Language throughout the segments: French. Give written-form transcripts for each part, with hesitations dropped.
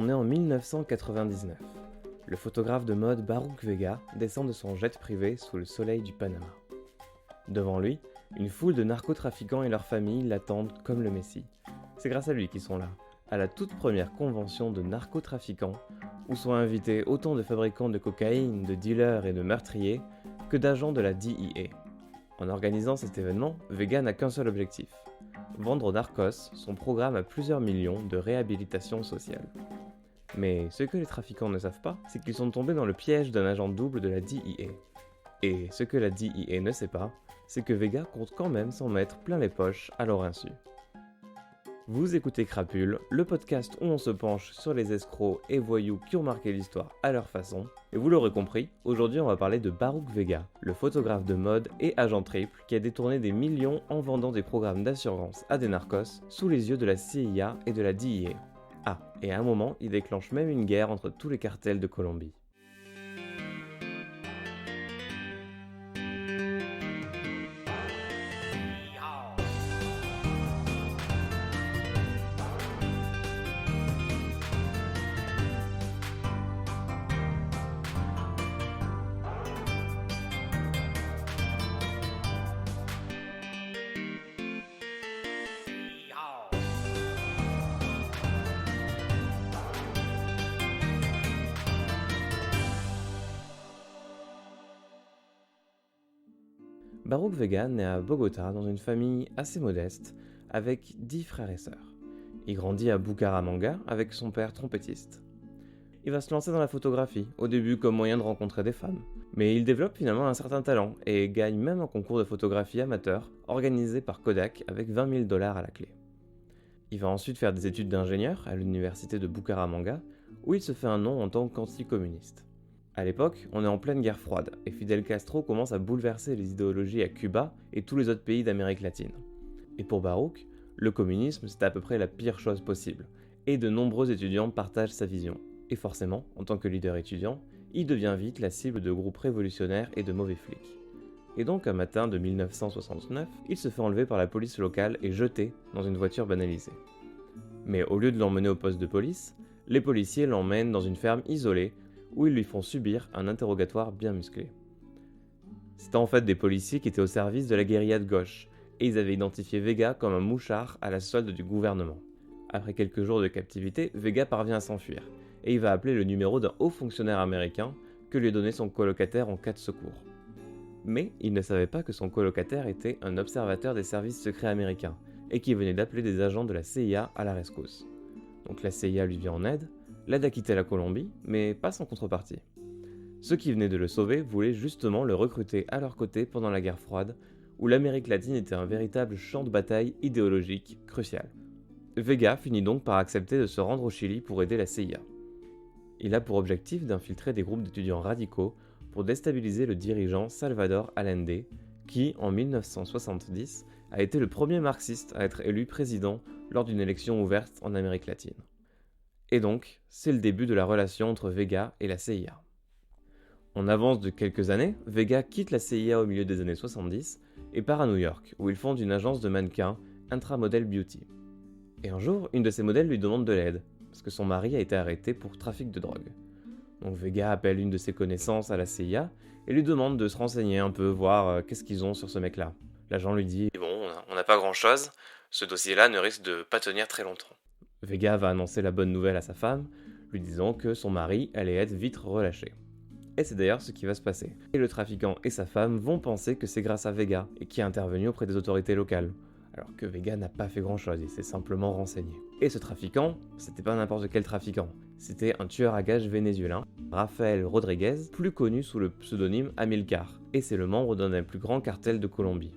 On est en 1999. Le photographe de mode Baruch Vega descend de son jet privé sous le soleil du Panama. Devant lui, une foule de narcotrafiquants et leurs familles l'attendent comme le Messie. C'est grâce à lui qu'ils sont là, à la toute première convention de narcotrafiquants, où sont invités autant de fabricants de cocaïne, de dealers et de meurtriers que d'agents de la DEA. En organisant cet événement, Vega n'a qu'un seul objectif: vendre aux narcos son programme à plusieurs millions de réhabilitation sociale. Mais ce que les trafiquants ne savent pas, c'est qu'ils sont tombés dans le piège d'un agent double de la DEA. Et ce que la DEA ne sait pas, c'est que Vega compte quand même s'en mettre plein les poches à leur insu. Vous écoutez Crapule, le podcast où on se penche sur les escrocs et voyous qui ont marqué l'histoire à leur façon. Et vous l'aurez compris, aujourd'hui on va parler de Baruch Vega, le photographe de mode et agent triple qui a détourné des millions en vendant des programmes d'assurance à des narcos sous les yeux de la CIA et de la DEA. Ah, et à un moment, il déclenche même une guerre entre tous les cartels de Colombie. Baruch Vega naît à Bogota dans une famille assez modeste, avec 10 frères et sœurs. Il grandit à Bucaramanga avec son père trompettiste. Il va se lancer dans la photographie, au début comme moyen de rencontrer des femmes. Mais il développe finalement un certain talent et gagne même un concours de photographie amateur organisé par Kodak avec $20 000 à la clé. Il va ensuite faire des études d'ingénieur à l'université de Bucaramanga, où il se fait un nom en tant qu'anticommuniste. À l'époque, on est en pleine guerre froide, et Fidel Castro commence à bouleverser les idéologies à Cuba et tous les autres pays d'Amérique latine. Et pour Baruch, le communisme c'est à peu près la pire chose possible, et de nombreux étudiants partagent sa vision. Et forcément, en tant que leader étudiant, il devient vite la cible de groupes révolutionnaires et de mauvais flics. Et donc un matin de 1969, il se fait enlever par la police locale et jeté dans une voiture banalisée. Mais au lieu de l'emmener au poste de police, les policiers l'emmènent dans une ferme isolée où ils lui font subir un interrogatoire bien musclé. C'était en fait des policiers qui étaient au service de la guérilla de gauche, et ils avaient identifié Vega comme un mouchard à la solde du gouvernement. Après quelques jours de captivité, Vega parvient à s'enfuir, et il va appeler le numéro d'un haut fonctionnaire américain que lui donnait son colocataire en cas de secours. Mais il ne savait pas que son colocataire était un observateur des services secrets américains, et qui venait d'appeler des agents de la CIA à la rescousse. Donc la CIA lui vient en aide, l'aide à quitter la Colombie, mais pas sans contrepartie. Ceux qui venaient de le sauver voulaient justement le recruter à leur côté pendant la guerre froide, où l'Amérique latine était un véritable champ de bataille idéologique crucial. Vega finit donc par accepter de se rendre au Chili pour aider la CIA. Il a pour objectif d'infiltrer des groupes d'étudiants radicaux pour déstabiliser le dirigeant Salvador Allende, qui, en 1970, a été le premier marxiste à être élu président lors d'une élection ouverte en Amérique latine. Et donc, c'est le début de la relation entre Vega et la CIA. On avance de quelques années, Vega quitte la CIA au milieu des années 70 et part à New York, où il fonde une agence de mannequins, Intramodel Beauty. Et un jour, une de ses modèles lui demande de l'aide, parce que son mari a été arrêté pour trafic de drogue. Donc Vega appelle une de ses connaissances à la CIA et lui demande de se renseigner un peu, voir qu'est-ce qu'ils ont sur ce mec-là. L'agent lui dit « Bon, on n'a pas grand-chose, ce dossier-là ne risque de pas tenir très longtemps. » Vega va annoncer la bonne nouvelle à sa femme, lui disant que son mari allait être vite relâché. Et c'est d'ailleurs ce qui va se passer. Et le trafiquant et sa femme vont penser que c'est grâce à Vega, et qui est intervenu auprès des autorités locales. Alors que Vega n'a pas fait grand-chose, il s'est simplement renseigné. Et ce trafiquant, c'était pas n'importe quel trafiquant, c'était un tueur à gages vénézuélin, Rafael Rodriguez, plus connu sous le pseudonyme Amilcar, et c'est le membre d'un des plus grands cartels de Colombie.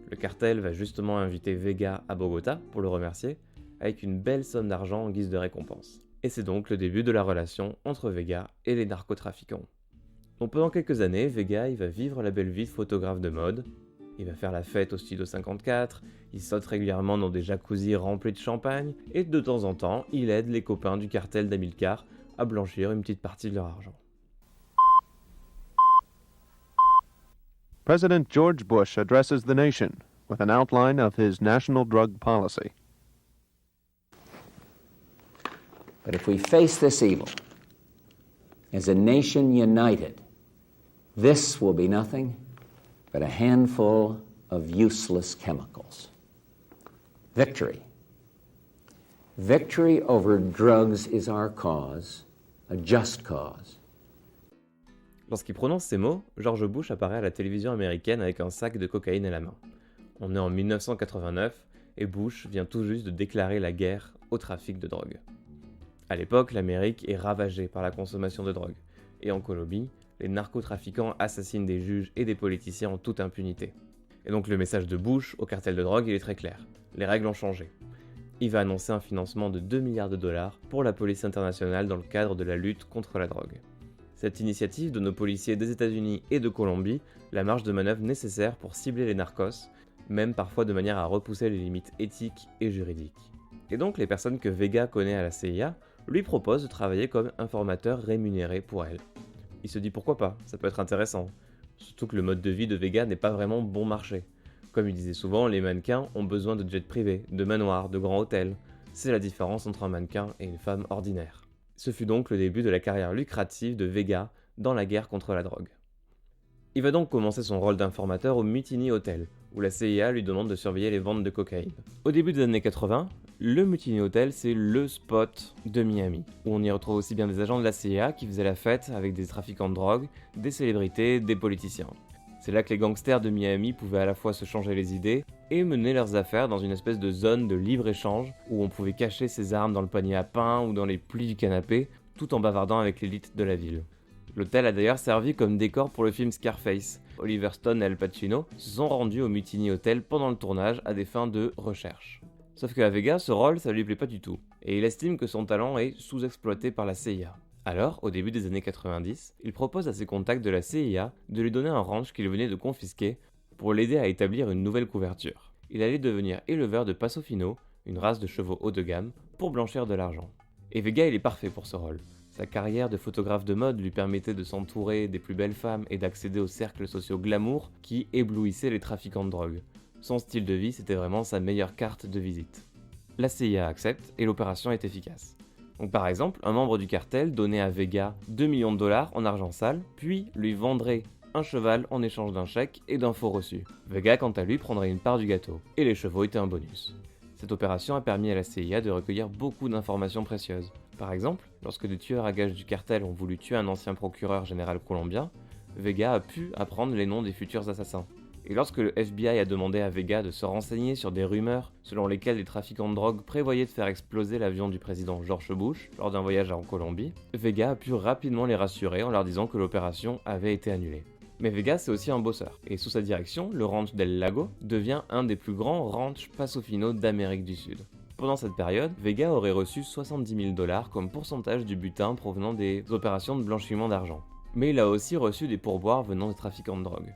Le cartel va justement inviter Vega à Bogota pour le remercier, avec une belle somme d'argent en guise de récompense. Et c'est donc le début de la relation entre Vega et les narcotrafiquants. Donc pendant quelques années, Vega il va vivre la belle vie de photographe de mode, il va faire la fête au Studio 54, il saute régulièrement dans des jacuzzis remplis de champagne, et de temps en temps, il aide les copains du cartel d'Amilcar à blanchir une petite partie de leur argent. President George Bush addresses the nation with an outline of his national drug policy. But if we face this evil as a nation united, this will be nothing but a handful of useless chemicals. Victory. Victory over drugs is our cause, a just cause. Lorsqu'il prononce ces mots, George Bush apparaît à la télévision américaine avec un sac de cocaïne à la main. On est en 1989 et Bush vient tout juste de déclarer la guerre au trafic de drogue. À l'époque, l'Amérique est ravagée par la consommation de drogue, et en Colombie, les narcotrafiquants assassinent des juges et des politiciens en toute impunité. Et donc le message de Bush au cartel de drogue, il est très clair. Les règles ont changé. Il va annoncer un financement de 2 milliards de dollars pour la police internationale dans le cadre de la lutte contre la drogue. Cette initiative donne aux policiers des États-Unis et de Colombie la marge de manœuvre nécessaire pour cibler les narcos, même parfois de manière à repousser les limites éthiques et juridiques. Et donc les personnes que Vega connaît à la CIA lui proposent de travailler comme informateur rémunéré pour elle. Il se dit pourquoi pas, ça peut être intéressant. Surtout que le mode de vie de Vega n'est pas vraiment bon marché. Comme il disait souvent, les mannequins ont besoin de jets privés, de manoirs, de grands hôtels. C'est la différence entre un mannequin et une femme ordinaire. Ce fut donc le début de la carrière lucrative de Vega dans la guerre contre la drogue. Il va donc commencer son rôle d'informateur au Mutiny Hotel, où la CIA lui demande de surveiller les ventes de cocaïne. Au début des années 80, le Mutiny Hotel, c'est le spot de Miami, où on y retrouve aussi bien des agents de la CIA qui faisaient la fête avec des trafiquants de drogue, des célébrités, des politiciens. C'est là que les gangsters de Miami pouvaient à la fois se changer les idées et mener leurs affaires dans une espèce de zone de libre-échange où on pouvait cacher ses armes dans le panier à pain ou dans les plis du canapé, tout en bavardant avec l'élite de la ville. L'hôtel a d'ailleurs servi comme décor pour le film Scarface. Oliver Stone et Al Pacino se sont rendus au Mutiny Hotel pendant le tournage à des fins de recherche. Sauf qu'à Vega, ce rôle, ça lui plaît pas du tout, et il estime que son talent est sous-exploité par la CIA. Alors, au début des années 90, il propose à ses contacts de la CIA de lui donner un ranch qu'il venait de confisquer pour l'aider à établir une nouvelle couverture. Il allait devenir éleveur de Paso Fino, une race de chevaux haut de gamme, pour blanchir de l'argent. Et Vega, il est parfait pour ce rôle. Sa carrière de photographe de mode lui permettait de s'entourer des plus belles femmes et d'accéder aux cercles sociaux glamour qui éblouissaient les trafiquants de drogue. Son style de vie, c'était vraiment sa meilleure carte de visite. La CIA accepte et l'opération est efficace. Donc par exemple, un membre du cartel donnait à Vega 2 millions de dollars en argent sale, puis lui vendrait un cheval en échange d'un chèque et d'un faux reçu. Vega, quant à lui, prendrait une part du gâteau, et les chevaux étaient un bonus. Cette opération a permis à la CIA de recueillir beaucoup d'informations précieuses. Par exemple, lorsque des tueurs à gages du cartel ont voulu tuer un ancien procureur général colombien, Vega a pu apprendre les noms des futurs assassins. Et lorsque le FBI a demandé à Vega de se renseigner sur des rumeurs selon lesquelles les trafiquants de drogue prévoyaient de faire exploser l'avion du président George Bush lors d'un voyage en Colombie, Vega a pu rapidement les rassurer en leur disant que l'opération avait été annulée. Mais Vega, c'est aussi un bosseur, et sous sa direction, le ranch del Lago devient un des plus grands ranchs Paso Fino d'Amérique du Sud. Pendant cette période, Vega aurait reçu 70 000 dollars comme pourcentage du butin provenant des opérations de blanchiment d'argent. Mais il a aussi reçu des pourboires venant des trafiquants de drogue.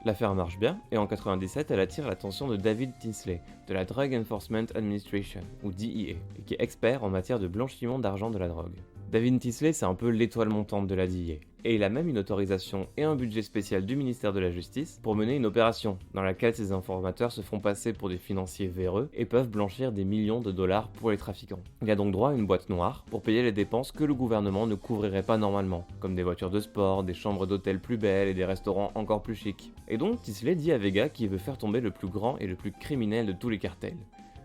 L'affaire marche bien, et en 1997, elle attire l'attention de David Tinsley, de la Drug Enforcement Administration, ou DEA, et qui est expert en matière de blanchiment d'argent de la drogue. David Tinsley, c'est un peu l'étoile montante de la DEA, et il a même une autorisation et un budget spécial du ministère de la Justice pour mener une opération, dans laquelle ces informateurs se font passer pour des financiers véreux et peuvent blanchir des millions de dollars pour les trafiquants. Il a donc droit à une boîte noire pour payer les dépenses que le gouvernement ne couvrirait pas normalement, comme des voitures de sport, des chambres d'hôtel plus belles et des restaurants encore plus chics. Et donc Tinsley dit à Vega qu'il veut faire tomber le plus grand et le plus criminel de tous les cartels,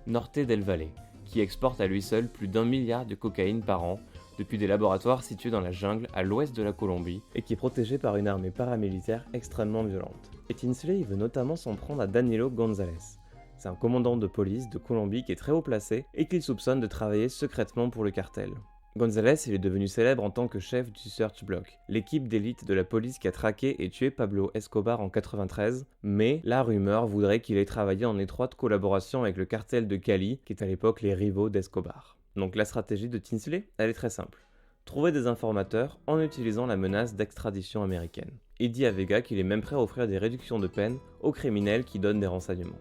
Norte del Valle, qui exporte à lui seul plus d'1 milliard de cocaïne par an, depuis des laboratoires situés dans la jungle à l'ouest de la Colombie et qui est protégé par une armée paramilitaire extrêmement violente. Et Tinsley veut notamment s'en prendre à Danilo González. C'est un commandant de police de Colombie qui est très haut placé et qu'il soupçonne de travailler secrètement pour le cartel. González, il est devenu célèbre en tant que chef du Search Block, l'équipe d'élite de la police qui a traqué et tué Pablo Escobar en 93, mais la rumeur voudrait qu'il ait travaillé en étroite collaboration avec le cartel de Cali, qui est à l'époque les rivaux d'Escobar. Donc la stratégie de Tinsley, elle est très simple. Trouver des informateurs en utilisant la menace d'extradition américaine. Il dit à Vega qu'il est même prêt à offrir des réductions de peine aux criminels qui donnent des renseignements.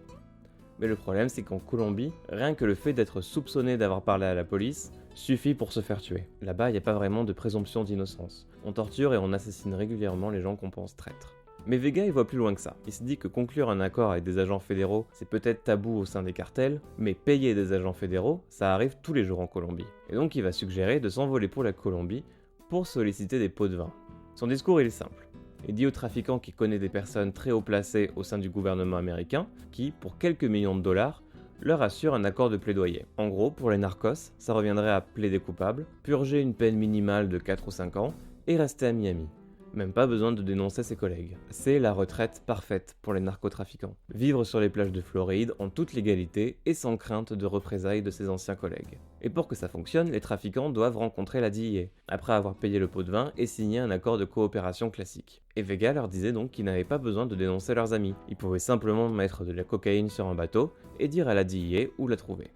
Mais le problème, c'est qu'en Colombie, rien que le fait d'être soupçonné d'avoir parlé à la police suffit pour se faire tuer. Là-bas, il n'y a pas vraiment de présomption d'innocence. On torture et on assassine régulièrement les gens qu'on pense traîtres. Mais Vega il voit plus loin que ça. Il se dit que conclure un accord avec des agents fédéraux, c'est peut-être tabou au sein des cartels, mais payer des agents fédéraux, ça arrive tous les jours en Colombie. Et donc il va suggérer de s'envoler pour la Colombie pour solliciter des pots de vin. Son discours il est simple. Il dit aux trafiquants qu'il connaît des personnes très haut placées au sein du gouvernement américain qui, pour quelques millions de dollars, leur assure un accord de plaidoyer. En gros, pour les narcos, ça reviendrait à plaider coupable, purger une peine minimale de 4 ou 5 ans et rester à Miami. Même pas besoin de dénoncer ses collègues. C'est la retraite parfaite pour les narcotrafiquants. Vivre sur les plages de Floride en toute légalité et sans crainte de représailles de ses anciens collègues. Et pour que ça fonctionne, les trafiquants doivent rencontrer la DEA, après avoir payé le pot de vin et signé un accord de coopération classique. Et Vega leur disait donc qu'ils n'avaient pas besoin de dénoncer leurs amis. Ils pouvaient simplement mettre de la cocaïne sur un bateau et dire à la DEA où la trouver.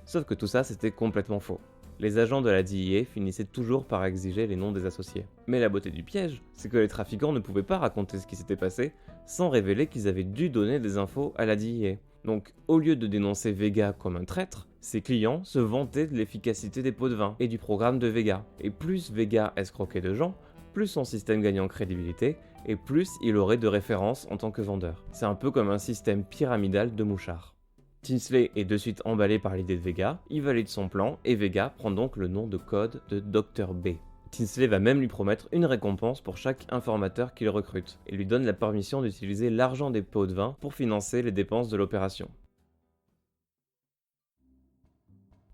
Sauf que tout ça c'était complètement faux. Les agents de la DEA finissaient toujours par exiger les noms des associés. Mais la beauté du piège, c'est que les trafiquants ne pouvaient pas raconter ce qui s'était passé sans révéler qu'ils avaient dû donner des infos à la DEA. Donc, au lieu de dénoncer Vega comme un traître, ses clients se vantaient de l'efficacité des pots de vin et du programme de Vega. Et plus Vega escroquait de gens, plus son système gagnait en crédibilité et plus il aurait de références en tant que vendeur. C'est un peu comme un système pyramidal de mouchards. Tinsley est de suite emballé par l'idée de Vega, il valide son plan et Vega prend donc le nom de code de Dr B. Tinsley va même lui promettre une récompense pour chaque informateur qu'il recrute et lui donne la permission d'utiliser l'argent des pots de vin pour financer les dépenses de l'opération.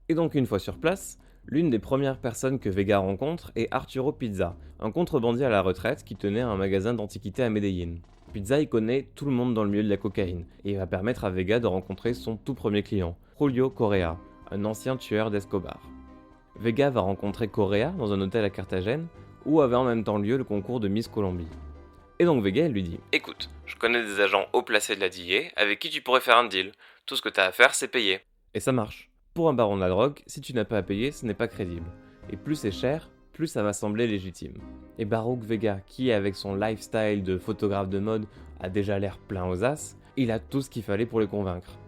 Et donc une fois sur place, l'une des premières personnes que Vega rencontre est Arturo Pizza, un contrebandier à la retraite qui tenait un magasin d'antiquités à Medellín. Pizza il connaît tout le monde dans le milieu de la cocaïne, et il va permettre à Vega de rencontrer son tout premier client, Julio Correa, un ancien tueur d'Escobar. Vega va rencontrer Correa dans un hôtel à Carthagène, où avait en même temps lieu le concours de Miss Colombie. Et donc Vega lui dit « Écoute, je connais des agents haut placés de la DEA avec qui tu pourrais faire un deal, tout ce que t'as à faire c'est payer. » Et ça marche. Pour un baron de la drogue, si tu n'as pas à payer, ce n'est pas crédible. Et plus c'est cher, plus ça va sembler légitime. Et Baruch Vega, qui avec son lifestyle de photographe de mode a déjà l'air plein aux as, il a tout ce qu'il fallait pour les convaincre.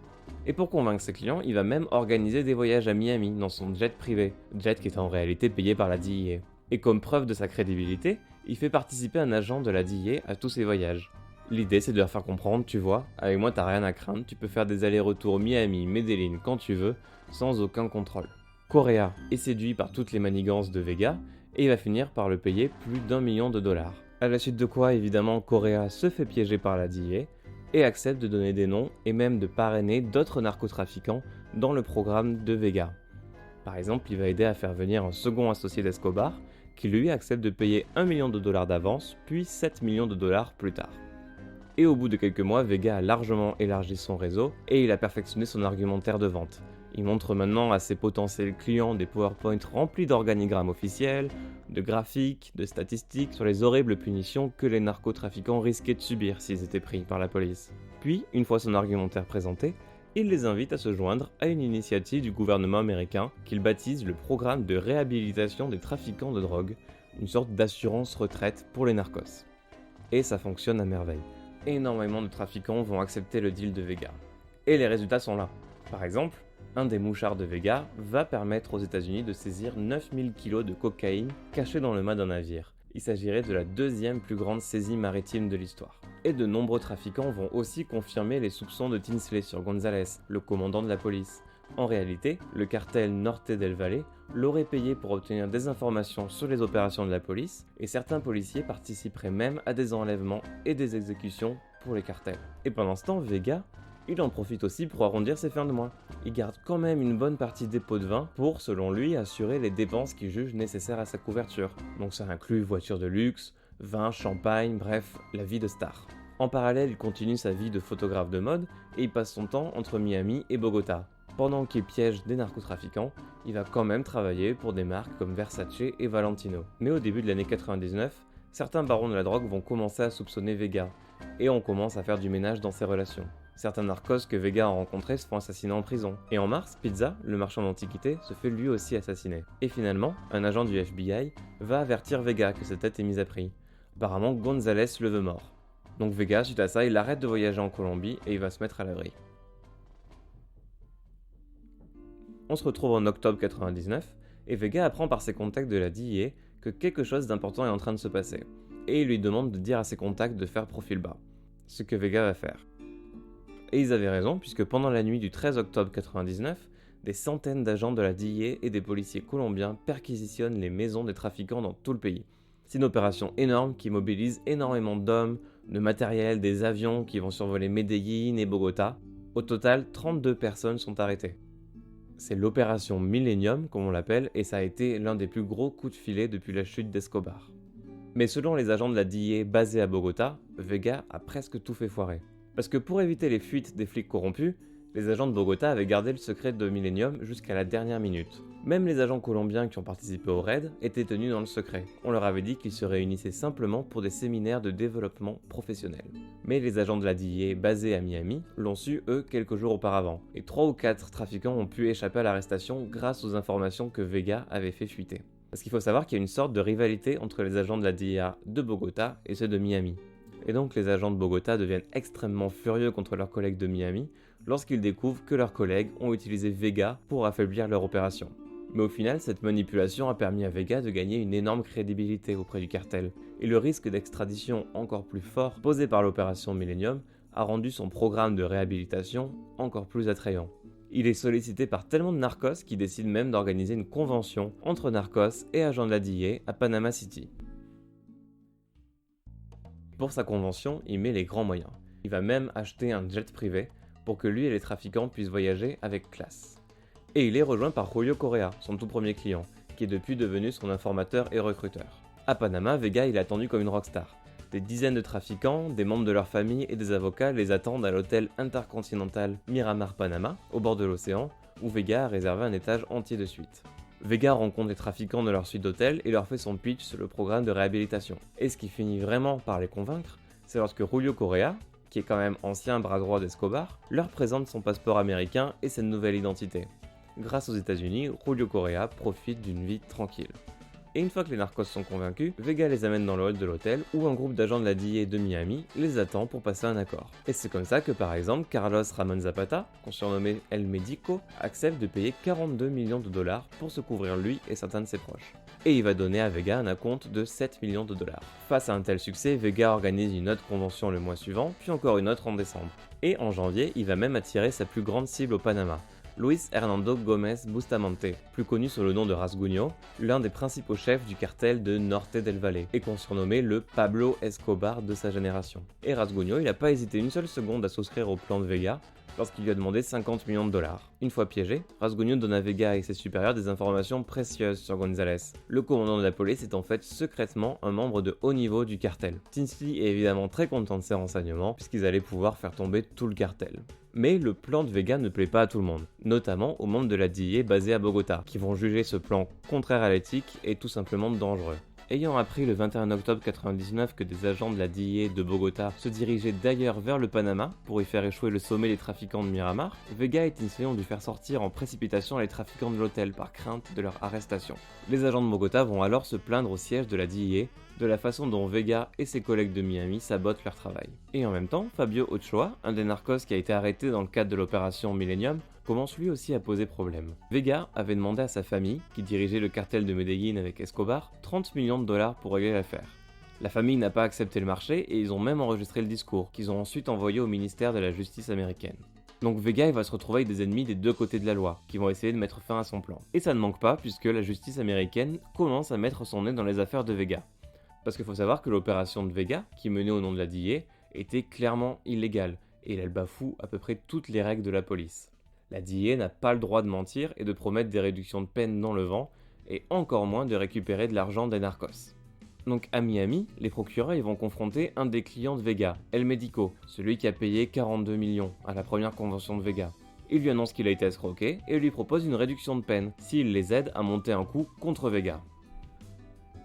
Et pour convaincre ses clients, il va même organiser des voyages à Miami dans son jet privé, jet qui est en réalité payé par la DEA. Et comme preuve de sa crédibilité, il fait participer un agent de la DEA à tous ses voyages. L'idée c'est de leur faire comprendre, tu vois, avec moi t'as rien à craindre, tu peux faire des allers-retours Miami, Medellín quand tu veux, sans aucun contrôle. Correa est séduit par toutes les manigances de Vega et il va finir par le payer plus d'1 million de dollars. À la suite de quoi, évidemment, Correa se fait piéger par la DEA et accepte de donner des noms et même de parrainer d'autres narcotrafiquants dans le programme de Vega. Par exemple, il va aider à faire venir un second associé d'Escobar qui lui accepte de payer 1 million de dollars d'avance, puis 7 millions de dollars plus tard. Et au bout de quelques mois, Vega a largement élargi son réseau et il a perfectionné son argumentaire de vente. Il montre maintenant à ses potentiels clients des PowerPoint remplis d'organigrammes officiels, de graphiques, de statistiques sur les horribles punitions que les narcotrafiquants risquaient de subir s'ils étaient pris par la police. Puis, une fois son argumentaire présenté, il les invite à se joindre à une initiative du gouvernement américain qu'il baptise le Programme de réhabilitation des trafiquants de drogue, une sorte d'assurance retraite pour les narcos. Et ça fonctionne à merveille. Énormément de trafiquants vont accepter le deal de Vega. Et les résultats sont là. Par exemple, un des mouchards de Vega va permettre aux États-Unis de saisir 9000 kg de cocaïne cachée dans le mât d'un navire. Il s'agirait de la deuxième plus grande saisie maritime de l'histoire. Et de nombreux trafiquants vont aussi confirmer les soupçons de Tinsley sur González, le commandant de la police. En réalité, le cartel Norte del Valle l'aurait payé pour obtenir des informations sur les opérations de la police, et certains policiers participeraient même à des enlèvements et des exécutions pour les cartels. Et pendant ce temps, Vega, il en profite aussi pour arrondir ses fins de mois. Il garde quand même une bonne partie des pots de vin pour, selon lui, assurer les dépenses qu'il juge nécessaires à sa couverture. Donc ça inclut voitures de luxe, vin, champagne, bref, la vie de star. En parallèle, il continue sa vie de photographe de mode et il passe son temps entre Miami et Bogota. Pendant qu'il piège des narcotrafiquants, il va quand même travailler pour des marques comme Versace et Valentino. Mais au début de l'année 99, certains barons de la drogue vont commencer à soupçonner Vega et on commence à faire du ménage dans ses relations. Certains narcos que Vega a rencontrés se font assassiner en prison. Et en mars, Pizza, le marchand d'antiquités, se fait lui aussi assassiner. Et finalement, un agent du FBI va avertir Vega que sa tête est mise à prix. Apparemment, González le veut mort. Donc Vega, suite à ça, il arrête de voyager en Colombie et il va se mettre à l'abri. On se retrouve en octobre 99 et Vega apprend par ses contacts de la DEA que quelque chose d'important est en train de se passer. et il lui demande de dire à ses contacts de faire profil bas, ce que Vega va faire. Et ils avaient raison, puisque pendant la nuit du 13 octobre 1999, des centaines d'agents de la DEA et des policiers colombiens perquisitionnent les maisons des trafiquants dans tout le pays. C'est une opération énorme qui mobilise énormément d'hommes, de matériel, des avions qui vont survoler Medellín et Bogota. Au total, 32 personnes sont arrêtées. C'est l'opération Millennium, comme on l'appelle, et ça a été l'un des plus gros coups de filet depuis la chute d'Escobar. Mais selon les agents de la DEA basés à Bogota, Vega a presque tout fait foirer. Parce que pour éviter les fuites des flics corrompus, les agents de Bogota avaient gardé le secret de Millennium jusqu'à la dernière minute. Même les agents colombiens qui ont participé au raid étaient tenus dans le secret. On leur avait dit qu'ils se réunissaient simplement pour des séminaires de développement professionnel. Mais les agents de la DEA basés à Miami l'ont su, eux, quelques jours auparavant. Et 3 ou 4 trafiquants ont pu échapper à l'arrestation grâce aux informations que Vega avait fait fuiter. Parce qu'il faut savoir qu'il y a une sorte de rivalité entre les agents de la DEA de Bogota et ceux de Miami. Et donc les agents de Bogota deviennent extrêmement furieux contre leurs collègues de Miami lorsqu'ils découvrent que leurs collègues ont utilisé Vega pour affaiblir leur opération. Mais au final, cette manipulation a permis à Vega de gagner une énorme crédibilité auprès du cartel, et le risque d'extradition encore plus fort posé par l'opération Millennium a rendu son programme de réhabilitation encore plus attrayant. Il est sollicité par tellement de narcos qu'il décide même d'organiser une convention entre narcos et agents de la DEA à Panama City. Pour sa convention, il met les grands moyens. Il va même acheter un jet privé pour que lui et les trafiquants puissent voyager avec classe. Et il est rejoint par Julio Correa, son tout premier client, qui est depuis devenu son informateur et recruteur. À Panama, Vega il est attendu comme une rockstar. Des dizaines de trafiquants, des membres de leur famille et des avocats les attendent à l'hôtel intercontinental Miramar Panama, au bord de l'océan, où Vega a réservé un étage entier de suite. Vega rencontre les trafiquants dans leur suite d'hôtel et leur fait son pitch sur le programme de réhabilitation. Et ce qui finit vraiment par les convaincre, c'est lorsque Julio Correa, qui est quand même ancien bras droit d'Escobar, leur présente son passeport américain et sa nouvelle identité. Grâce aux États-Unis, Julio Correa profite d'une vie tranquille. Et une fois que les narcos sont convaincus, Vega les amène dans le hall de l'hôtel où un groupe d'agents de la DEA de Miami les attend pour passer un accord. Et c'est comme ça que par exemple Carlos Ramon Zapata, qu'on surnommait El Médico, accepte de payer 42 millions de dollars pour se couvrir lui et certains de ses proches. Et il va donner à Vega un acompte de 7 millions de dollars. Face à un tel succès, Vega organise une autre convention le mois suivant, puis encore une autre en décembre. Et en janvier, il va même attirer sa plus grande cible au Panama, Luis Hernando Gómez Bustamante, plus connu sous le nom de Rasguño, l'un des principaux chefs du cartel de Norte del Valle, et qu'on surnommait le Pablo Escobar de sa génération. Et Rasguño, il n'a pas hésité une seule seconde à souscrire au plan de Vega, lorsqu'il lui a demandé 50 millions de dollars. Une fois piégé, Rasguño donne à Vega et ses supérieurs des informations précieuses sur González. Le commandant de la police est en fait secrètement un membre de haut niveau du cartel. Tinsley est évidemment très content de ces renseignements, puisqu'ils allaient pouvoir faire tomber tout le cartel. Mais le plan de Vega ne plaît pas à tout le monde, notamment aux membres de la DEA basés à Bogota, qui vont juger ce plan contraire à l'éthique et tout simplement dangereux. Ayant appris le 21 octobre 1999 que des agents de la DEA de Bogota se dirigeaient d'ailleurs vers le Panama pour y faire échouer le sommet des trafiquants de Miramar, Vega et Tinsley ont dû faire sortir en précipitation les trafiquants de l'hôtel par crainte de leur arrestation. Les agents de Bogota vont alors se plaindre au siège de la DEA de la façon dont Vega et ses collègues de Miami sabotent leur travail. Et en même temps, Fabio Ochoa, un des narcos qui a été arrêté dans le cadre de l'opération Millennium, commence lui aussi à poser problème. Vega avait demandé à sa famille, qui dirigeait le cartel de Medellín avec Escobar, 30 millions de dollars pour régler l'affaire. La famille n'a pas accepté le marché et ils ont même enregistré le discours, qu'ils ont ensuite envoyé au ministère de la Justice américaine. Donc Vega il va se retrouver avec des ennemis des deux côtés de la loi, qui vont essayer de mettre fin à son plan. Et ça ne manque pas puisque la justice américaine commence à mettre son nez dans les affaires de Vega. Parce qu'il faut savoir que l'opération de Vega, qui menait au nom de la DEA, était clairement illégale, et elle bafoue à peu près toutes les règles de la police. La DEA n'a pas le droit de mentir et de promettre des réductions de peine dans le vent, et encore moins de récupérer de l'argent des narcos. Donc à Miami, les procureurs ils vont confronter un des clients de Vega, El Médico, celui qui a payé 42 millions à la première convention de Vega. Il lui annonce qu'il a été escroqué et lui propose une réduction de peine s'il les aide à monter un coup contre Vega.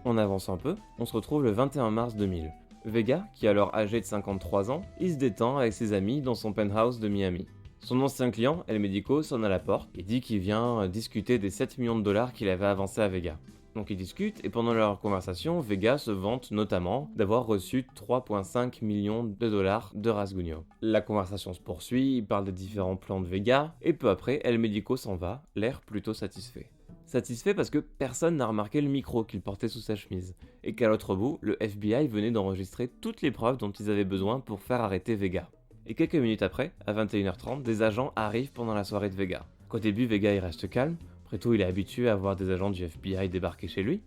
On avance un peu, on se retrouve le 21 mars 2000. Vega, qui est alors âgé de 53 ans, il se détend avec ses amis dans son penthouse de Miami. Son ancien client, El Médico, sonne à la porte et dit qu'il vient discuter des 7 millions de dollars qu'il avait avancés à Vega. Donc ils discutent et pendant leur conversation, Vega se vante notamment d'avoir reçu 3,5 millions de dollars de Rasguño. La conversation se poursuit, il parle des différents plans de Vega et peu après, El Médico s'en va, l'air plutôt satisfait. Satisfait parce que personne n'a remarqué le micro qu'il portait sous sa chemise, et qu'à l'autre bout, le FBI venait d'enregistrer toutes les preuves dont ils avaient besoin pour faire arrêter Vega. Et quelques minutes après, à 21h30, des agents arrivent pendant la soirée de Vega. Qu'au début, Vega il reste calme, après tout il est habitué à voir des agents du FBI débarquer chez lui.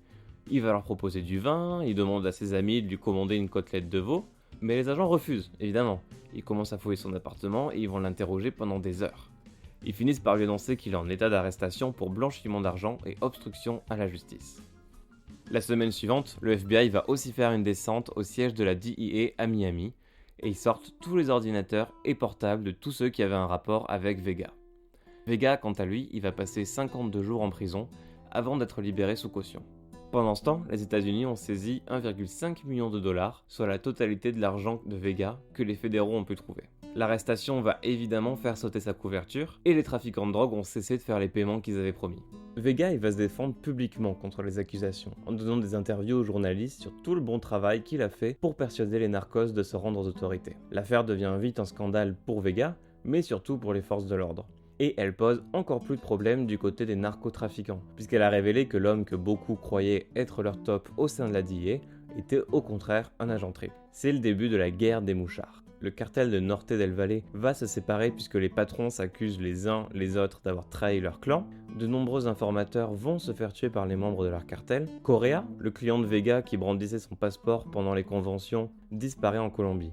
Il va leur proposer du vin, il demande à ses amis de lui commander une côtelette de veau, mais les agents refusent, évidemment. Ils commencent à fouiller son appartement et ils vont l'interroger pendant des heures. Ils finissent par lui annoncer qu'il est en état d'arrestation pour blanchiment d'argent et obstruction à la justice. La semaine suivante, le FBI va aussi faire une descente au siège de la DEA à Miami, et ils sortent tous les ordinateurs et portables de tous ceux qui avaient un rapport avec Vega. Vega, quant à lui, il va passer 52 jours en prison avant d'être libéré sous caution. Pendant ce temps, les États-Unis ont saisi 1,5 million de dollars, soit la totalité de l'argent de Vega que les fédéraux ont pu trouver. L'arrestation va évidemment faire sauter sa couverture, et les trafiquants de drogue ont cessé de faire les paiements qu'ils avaient promis. Vega il va se défendre publiquement contre les accusations, en donnant des interviews aux journalistes sur tout le bon travail qu'il a fait pour persuader les narcos de se rendre aux autorités. L'affaire devient vite un scandale pour Vega, mais surtout pour les forces de l'ordre. Et elle pose encore plus de problèmes du côté des narcotrafiquants, puisqu'elle a révélé que l'homme que beaucoup croyaient être leur top au sein de la DEA était au contraire un agent triple. C'est le début de la guerre des mouchards. Le cartel de Norte del Valle va se séparer puisque les patrons s'accusent les uns les autres d'avoir trahi leur clan. De nombreux informateurs vont se faire tuer par les membres de leur cartel. Correa, le client de Vega qui brandissait son passeport pendant les conventions, disparaît en Colombie.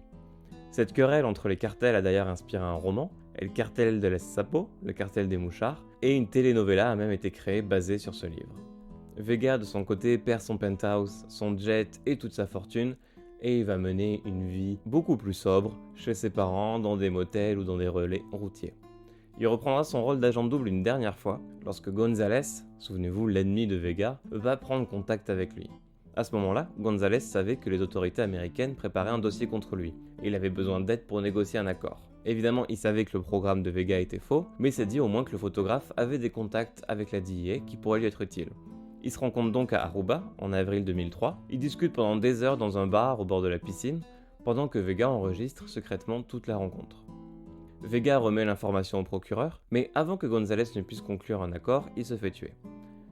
Cette querelle entre les cartels a d'ailleurs inspiré un roman, El Cartel de los Sapos, le cartel des mouchards, et une telenovela a même été créée basée sur ce livre. Vega de son côté perd son penthouse, son jet et toute sa fortune, et il va mener une vie beaucoup plus sobre chez ses parents, dans des motels ou dans des relais routiers. Il reprendra son rôle d'agent double une dernière fois, lorsque González, souvenez-vous l'ennemi de Vega, va prendre contact avec lui. À ce moment-là, González savait que les autorités américaines préparaient un dossier contre lui, et il avait besoin d'aide pour négocier un accord. Évidemment, il savait que le programme de Vega était faux, mais il s'est dit au moins que le photographe avait des contacts avec la DEA qui pourraient lui être utiles. Ils se rencontrent donc à Aruba, en avril 2003. Ils discutent pendant des heures dans un bar au bord de la piscine, pendant que Vega enregistre secrètement toute la rencontre. Vega remet l'information au procureur, mais avant que González ne puisse conclure un accord, il se fait tuer.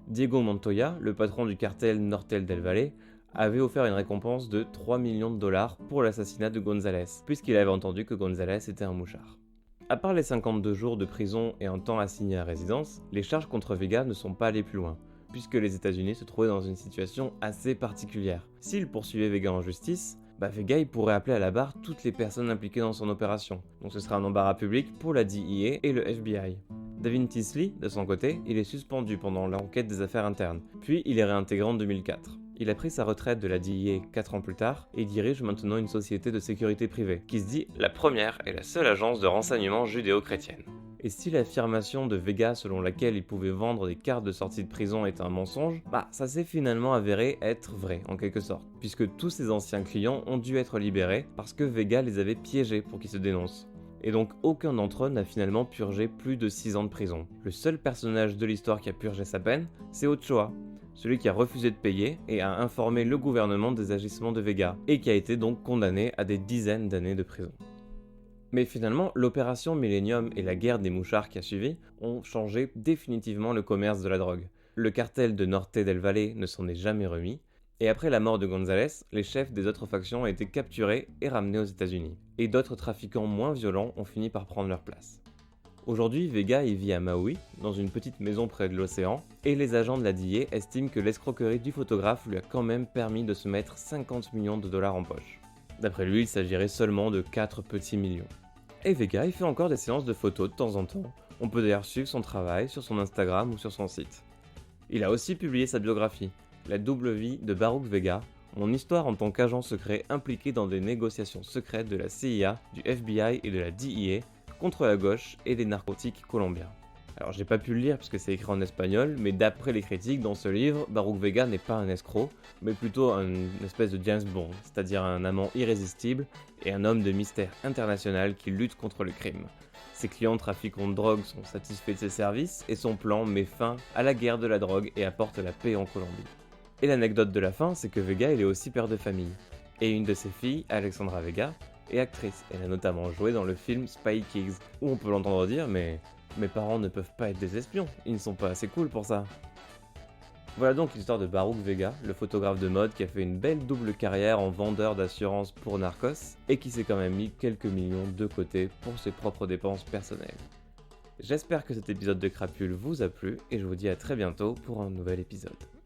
Diego Montoya, le patron du cartel Nortel del Valle, avait offert une récompense de 3 millions de dollars pour l'assassinat de González, puisqu'il avait entendu que González était un mouchard. À part les 52 jours de prison et un temps assigné à résidence, les charges contre Vega ne sont pas allées plus loin, puisque les États-Unis se trouvaient dans une situation assez particulière. S'ils poursuivaient Vega en justice, Vega il pourrait appeler à la barre toutes les personnes impliquées dans son opération, donc ce sera un embarras public pour la DEA et le FBI. Davin Tisley, de son côté, il est suspendu pendant l'enquête des affaires internes, puis il est réintégré en 2004. Il a pris sa retraite de la DEA 4 ans plus tard et dirige maintenant une société de sécurité privée, qui se dit la première et la seule agence de renseignement judéo-chrétienne. Et si l'affirmation de Vega selon laquelle il pouvait vendre des cartes de sortie de prison est un mensonge, ça s'est finalement avéré être vrai en quelque sorte, puisque tous ses anciens clients ont dû être libérés parce que Vega les avait piégés pour qu'ils se dénoncent. Et donc aucun d'entre eux n'a finalement purgé plus de 6 ans de prison. Le seul personnage de l'histoire qui a purgé sa peine, c'est Ochoa, celui qui a refusé de payer et a informé le gouvernement des agissements de Vega, et qui a été donc condamné à des dizaines d'années de prison. Mais finalement, l'opération Millennium et la guerre des mouchards qui a suivi ont changé définitivement le commerce de la drogue. Le cartel de Norte del Valle ne s'en est jamais remis, et après la mort de González, les chefs des autres factions ont été capturés et ramenés aux États-Unis, et d'autres trafiquants moins violents ont fini par prendre leur place. Aujourd'hui, Vega y vit à Maui, dans une petite maison près de l'océan, et les agents de la DEA estiment que l'escroquerie du photographe lui a quand même permis de se mettre 50 millions de dollars en poche. D'après lui, il s'agirait seulement de 4 petits millions. Et Vega, il fait encore des séances de photos de temps en temps. On peut d'ailleurs suivre son travail sur son Instagram ou sur son site. Il a aussi publié sa biographie, La double vie de Baruch Vega, mon histoire en tant qu'agent secret impliqué dans des négociations secrètes de la CIA, du FBI et de la DEA contre la gauche et les narcotiques colombiens. Alors j'ai pas pu le lire puisque c'est écrit en espagnol, mais d'après les critiques, dans ce livre, Baruch Vega n'est pas un escroc, mais plutôt une espèce de James Bond, c'est-à-dire un amant irrésistible et un homme de mystère international qui lutte contre le crime. Ses clients trafiquants de drogue sont satisfaits de ses services et son plan met fin à la guerre de la drogue et apporte la paix en Colombie. Et l'anecdote de la fin, c'est que Vega il est aussi père de famille. Et une de ses filles, Alexandra Vega, est actrice. Elle a notamment joué dans le film Spy Kids, où on peut l'entendre dire mais mes parents ne peuvent pas être des espions, ils ne sont pas assez cool pour ça. Voilà donc l'histoire de Baruch Vega, le photographe de mode qui a fait une belle double carrière en vendeur d'assurance pour Narcos et qui s'est quand même mis quelques millions de côté pour ses propres dépenses personnelles. J'espère que cet épisode de Crapule vous a plu et je vous dis à très bientôt pour un nouvel épisode.